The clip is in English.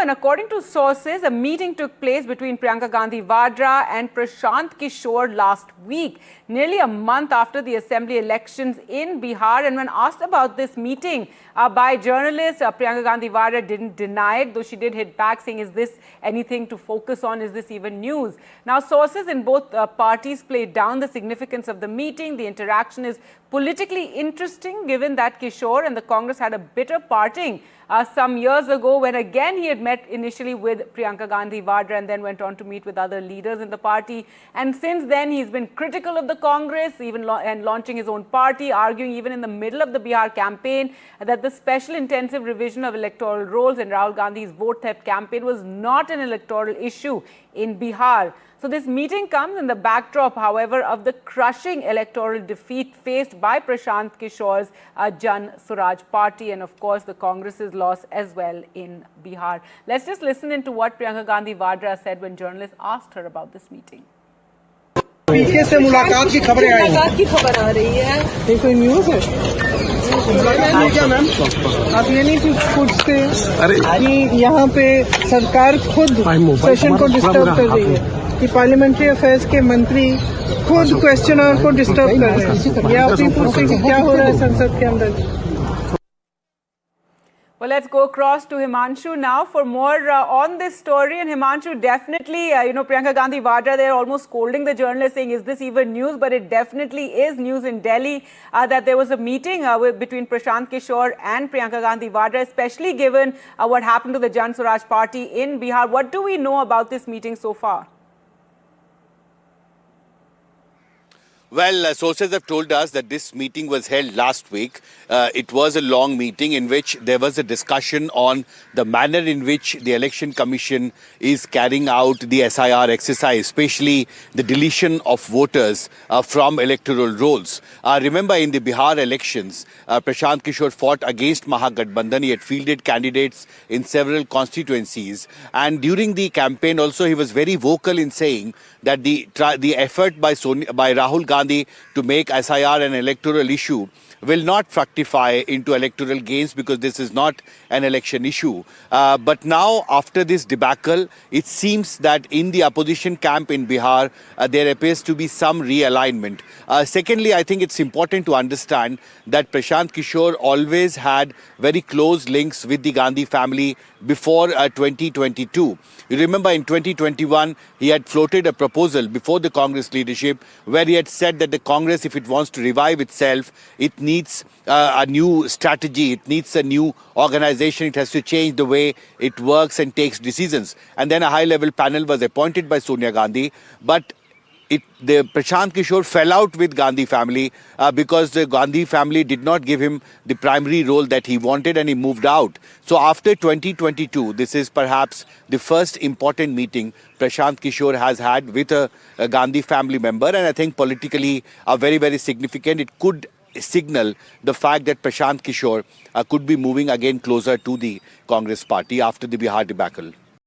And according to sources, a meeting took place between Priyanka Gandhi Vadra and Prashant Kishore last week, nearly a month after the assembly elections in Bihar. And when asked about this meeting by journalists, Priyanka Gandhi Vadra didn't deny it, though she did hit back saying, is this anything to focus on? Is this even news? Now, sources in both parties played down the significance of the meeting. The interaction is politically interesting given that Kishore and the Congress had a bitter parting some years ago when again he had met initially with Priyanka Gandhi Vadra and then went on to meet with other leaders in the party. And since then he's been critical of the Congress, even and launching his own party, arguing even in the middle of the Bihar campaign that the special intensive revision of electoral rolls in Rahul Gandhi's vote theft campaign was not an electoral issue in Bihar. So this meeting comes in the backdrop, however, of the crushing electoral defeat faced by Prashant Kishore's Jan Swaraj party and, of course, the Congress's loss as well in Bihar. Let's just listen into what Priyanka Gandhi Vadra said when journalists asked her about this meeting. पीके से मुलाकात की खबरें आई हैं। मुलाकात की खबर आ रही है। ये कोई न्यूज़ है? क्या मैम? आप ये नहीं पूछ सकते कि यहाँ पे सरकार खुद सेशन को डिस्टर्ब कर रही है कि पार्लियामेंट्री अफेयर्स के मंत्री खुद क्वेश्चनर को डिस्टर्ब कर रहे हैं। या आप ही पूछते कि क्या हो रहा है संसद के अंदर? Well, let's go across to Himanshu now for more on this story. And Himanshu, definitely, Priyanka Gandhi Vadra, they're almost scolding the journalists saying, is this even news? But it definitely is news in Delhi that there was a meeting between Prashant Kishore and Priyanka Gandhi Vadra, especially given what happened to the Jan Swaraj party in Bihar. What do we know about this meeting so far? Well, sources have told us that this meeting was held last week. It was a long meeting in which there was a discussion on the manner in which the Election Commission is carrying out the SIR exercise, especially the deletion of voters from electoral rolls. Remember, in the Bihar elections, Prashant Kishore fought against Mahagathbandhan. He had fielded candidates in several constituencies. And during the campaign also, he was very vocal in saying that the effort by Rahul Gandhi to make SIR an electoral issue will not fructify into electoral gains because this is not an election issue. But now, after this debacle, it seems that in the opposition camp in Bihar, there appears to be some realignment. Secondly, I think it's important to understand that Prashant Kishore always had very close links with the Gandhi family before 2022. You remember in 2021, he had floated a proposal before the Congress leadership where he had said that the Congress, if it wants to revive itself, it needs a new strategy, it needs a new organization, it has to change the way it works and takes decisions. And then a high-level panel was appointed by Sonia Gandhi, but the Prashant Kishore fell out with Gandhi family because the Gandhi family did not give him the primary role that he wanted and he moved out. So after 2022, this is perhaps the first important meeting Prashant Kishore has had with a Gandhi family member, and I think politically very, very significant. It could signal the fact that Prashant Kishore could be moving again closer to the Congress party after the Bihar debacle.